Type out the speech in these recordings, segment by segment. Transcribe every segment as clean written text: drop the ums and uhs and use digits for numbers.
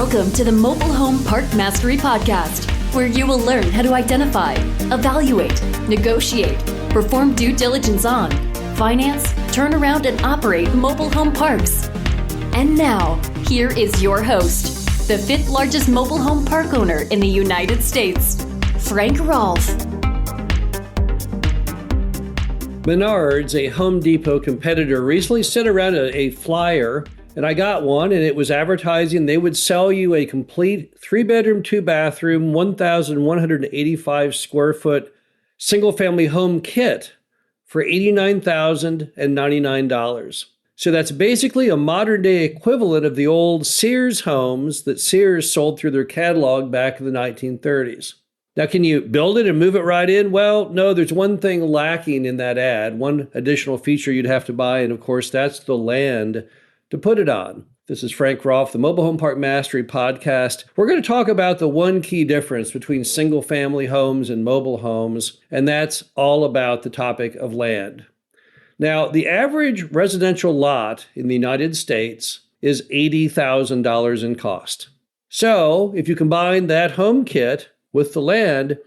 Welcome to the Mobile Home Park Mastery Podcast, where you will learn how to identify, evaluate, negotiate, perform due diligence on, finance, turn around, and operate mobile home parks. And now, here is your host, the fifth largest mobile home park owner in the United States, Frank Rolfe. Menards, a Home Depot competitor, recently sent around a flyer, and I got one, and it was advertising they would sell you a complete 3-bedroom, 2-bathroom, 1,185 square foot single-family home kit for $89,099. So that's basically a modern-day equivalent of the old Sears homes that Sears sold through their catalog back in the 1930s. Now, can you build it and move it right in? Well, no, there's one thing lacking in that ad, one additional feature you'd have to buy, and of course, that's the land to put it on. This is Frank Rolfe, the Mobile Home Park Mastery Podcast. We're going to talk about the one key difference between single-family homes and mobile homes, and that's all about the topic of land. Now, the average residential lot in the United States is $80,000 in cost. So, if you combine that home kit with the land,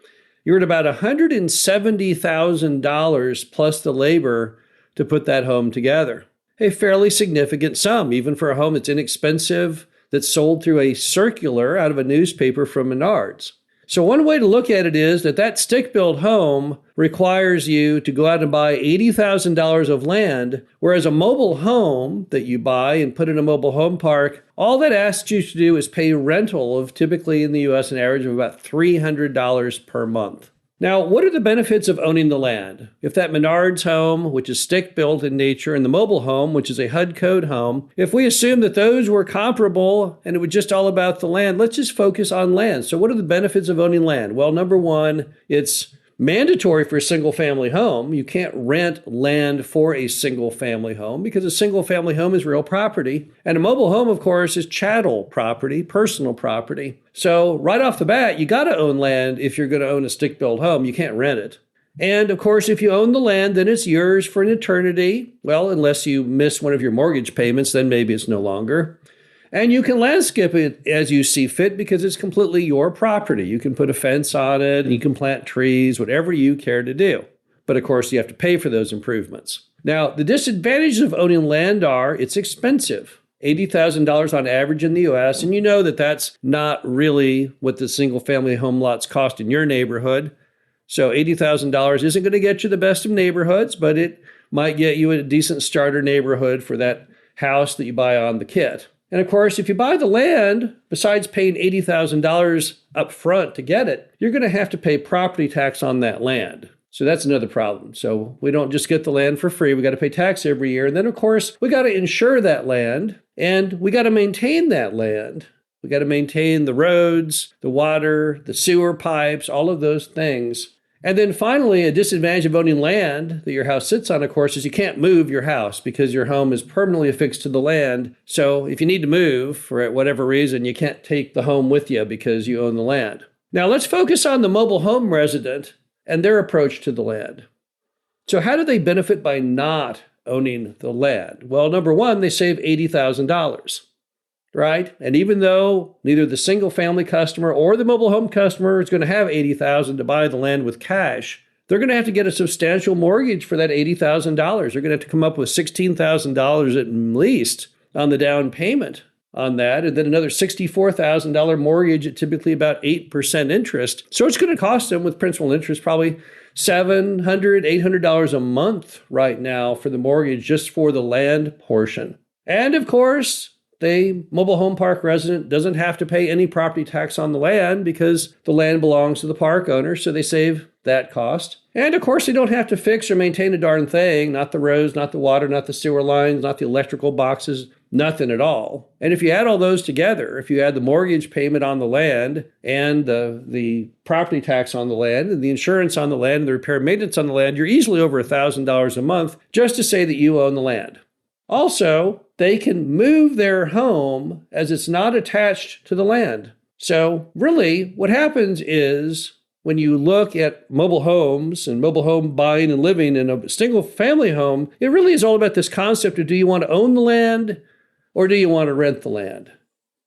you're at about $170,000 plus the labor to put that home together. A fairly significant sum, even for a home that's inexpensive, that's sold through a circular out of a newspaper from Menards. So one way to look at it is that stick-built home requires you to go out and buy $80,000 of land, whereas a mobile home that you buy and put in a mobile home park, all that asks you to do is pay rental of typically in the U.S. an average of about $300 per month. Now, what are the benefits of owning the land? If that Menards home, which is stick-built in nature, and the mobile home, which is a HUD code home, if we assume that those were comparable and it was just all about the land, let's just focus on land. So what are the benefits of owning land? Well, number one, it's mandatory for a single-family home. You can't rent land for a single-family home because a single-family home is real property. And a mobile home, of course, is chattel property, personal property. So right off the bat, you got to own land if you're going to own a stick-built home. You can't rent it. And of course, if you own the land, then it's yours for an eternity. Well, unless you miss one of your mortgage payments, then maybe it's no longer. And you can landscape it as you see fit because it's completely your property. You can put a fence on it, and you can plant trees, whatever you care to do. But of course, you have to pay for those improvements. Now, the disadvantages of owning land are it's expensive. $80,000 on average in the U.S., and you know that that's not really what the single-family home lots cost in your neighborhood. So $80,000 isn't going to get you the best of neighborhoods, but it might get you a decent starter neighborhood for that house that you buy on the kit. And of course, if you buy the land, besides paying $80,000 up front to get it, you're going to have to pay property tax on that land. So that's another problem. So we don't just get the land for free. We got to pay tax every year. And then, of course, we got to insure that land and we got to maintain that land. We got to maintain the roads, the water, the sewer pipes, all of those things. And then finally, a disadvantage of owning land that your house sits on, of course, is you can't move your house because your home is permanently affixed to the land. So if you need to move for whatever reason, you can't take the home with you because you own the land. Now let's focus on the mobile home resident and their approach to the land. So how do they benefit by not owning the land? Well, number one, they save $80,000. Right? And even though neither the single family customer or the mobile home customer is going to have $80,000 to buy the land with cash, they're going to have to get a substantial mortgage for that $80,000. They're going to have to come up with $16,000 at least on the down payment on that, and then another $64,000 mortgage at typically about 8% interest. So it's going to cost them with principal and interest probably $700, $800 a month right now for the mortgage just for the land portion. And of course, the mobile home park resident doesn't have to pay any property tax on the land because the land belongs to the park owner, so they save that cost. And of course, they don't have to fix or maintain a darn thing, not the roads, not the water, not the sewer lines, not the electrical boxes, nothing at all. And if you add all those together, if you add the mortgage payment on the land and the property tax on the land and the insurance on the land and the repair and maintenance on the land, you're easily over $1,000 a month just to say that you own the land. Also, they can move their home as it's not attached to the land. So really, what happens is when you look at mobile homes and mobile home buying and living in a single family home, it really is all about this concept of do you want to own the land or do you want to rent the land?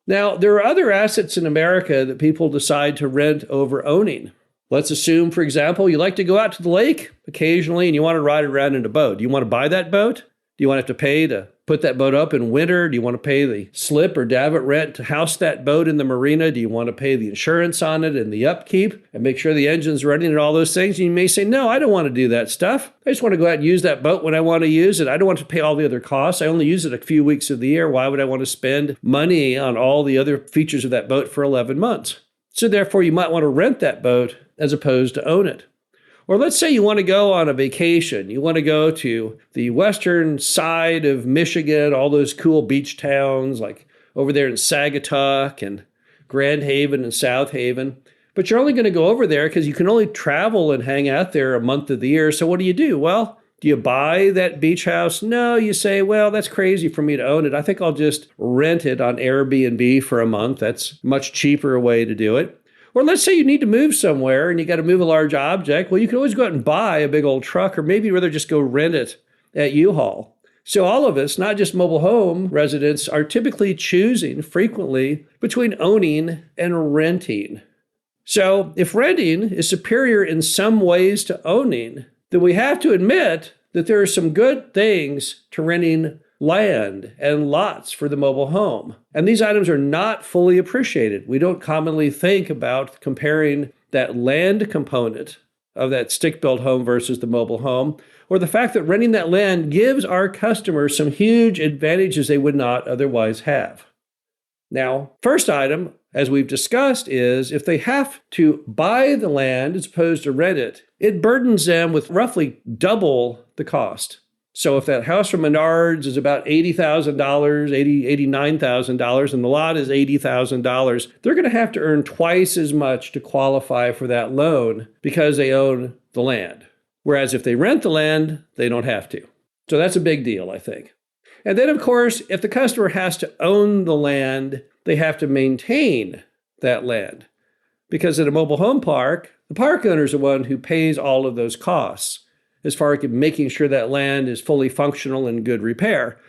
Now, there are other assets in America that people decide to rent over owning. Let's assume, for example, you like to go out to the lake occasionally and you want to ride around in a boat. Do you want to buy that boat? Do you want to have to pay to put that boat up in winter? Do you want to pay the slip or davit rent to house that boat in the marina? Do you want to pay the insurance on it and the upkeep and make sure the engine's running and all those things? And you may say, no, I don't want to do that stuff. I just want to go out and use that boat when I want to use it. I don't want to pay all the other costs. I only use it a few weeks of the year. Why would I want to spend money on all the other features of that boat for 11 months? So therefore, you might want to rent that boat as opposed to own it. Or let's say you want to go on a vacation. You want to go to the western side of Michigan, all those cool beach towns like over there in Saugatuck and Grand Haven and South Haven. But you're only going to go over there because you can only travel and hang out there a month of the year. So what do? Well, do you buy that beach house? No, you say, well, that's crazy for me to own it. I think I'll just rent it on Airbnb for a month. That's a much cheaper way to do it. Or let's say you need to move somewhere and you got to move a large object. Well, you can always go out and buy a big old truck, or maybe rather just go rent it at U-Haul. So all of us, not just mobile home residents, are typically choosing frequently between owning and renting. So if renting is superior in some ways to owning, then we have to admit that there are some good things to renting land and lots for the mobile home. And these items are not fully appreciated. We don't commonly think about comparing that land component of that stick-built home versus the mobile home, or the fact that renting that land gives our customers some huge advantages they would not otherwise have. Now, first item, as we've discussed, is if they have to buy the land as opposed to rent it, it burdens them with roughly double the cost. So if that house from Menards is about $80,000, $89,000, and the lot is $80,000, they're going to have to earn twice as much to qualify for that loan because they own the land. Whereas if they rent the land, they don't have to. So that's a big deal, I think. And then, of course, if the customer has to own the land, they have to maintain that land. Because at a mobile home park, the park owner is the one who pays all of those costs, as far as making sure that land is fully functional and in good repair.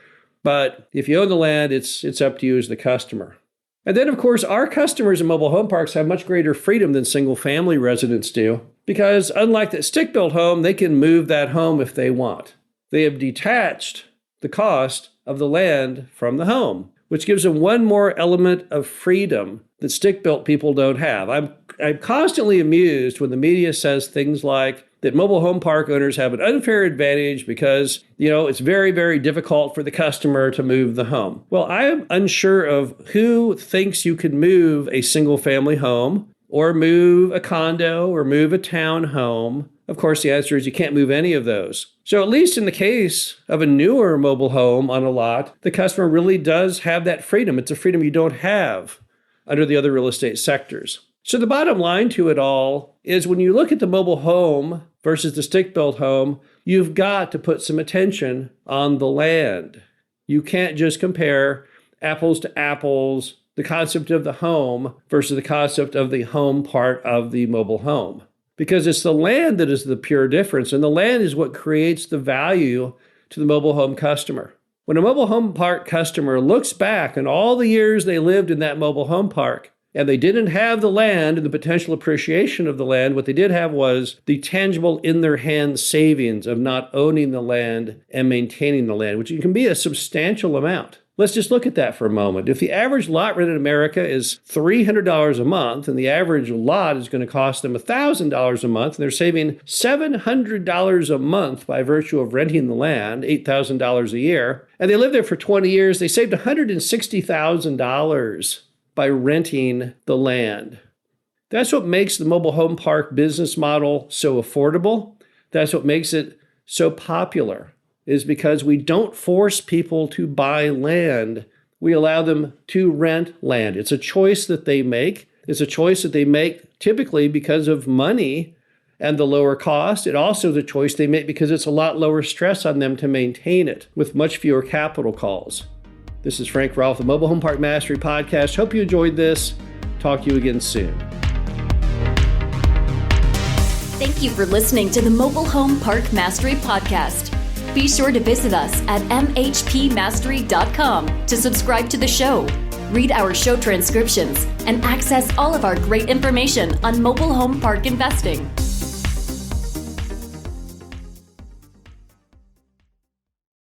But if you own the land, it's up to you as the customer. And then, of course, our customers in mobile home parks have much greater freedom than single-family residents do, because unlike that stick-built home, they can move that home if they want. They have detached the cost of the land from the home, which gives them one more element of freedom that stick-built people don't have. I'm constantly amused when the media says things like that mobile home park owners have an unfair advantage because, it's very, very difficult for the customer to move the home. Well, I am unsure of who thinks you can move a single-family home or move a condo or move a townhome. Of course, the answer is you can't move any of those. So at least in the case of a newer mobile home on a lot, the customer really does have that freedom. It's a freedom you don't have under the other real estate sectors. So the bottom line to it all is when you look at the mobile home versus the stick-built home, you've got to put some attention on the land. You can't just compare apples to apples, the concept of the home versus the concept of the home part of the mobile home. Because it's the land that is the pure difference, and the land is what creates the value to the mobile home customer. When a mobile home park customer looks back on all the years they lived in that mobile home park, and they didn't have the land and the potential appreciation of the land, what they did have was the tangible in their hand savings of not owning the land and maintaining the land, which can be a substantial amount. Let's just look at that for a moment. If the average lot rent in America is $300 a month, and the average lot is going to cost them $1,000 a month, and they're saving $700 a month by virtue of renting the land, $8,000 a year, and they lived there for 20 years, they saved $160,000 by renting the land. That's what makes the mobile home park business model so affordable. That's what makes it so popular, is because we don't force people to buy land. We allow them to rent land. It's a choice that they make. It's a choice that they make typically because of money and the lower cost. It also is a choice they make because it's a lot lower stress on them to maintain it with much fewer capital calls. This is Frank Rolfe, the Mobile Home Park Mastery Podcast. Hope you enjoyed this. Talk to you again soon. Thank you for listening to the Mobile Home Park Mastery Podcast. Be sure to visit us at mhpmastery.com to subscribe to the show. Read our show transcriptions and access all of our great information on mobile home park investing.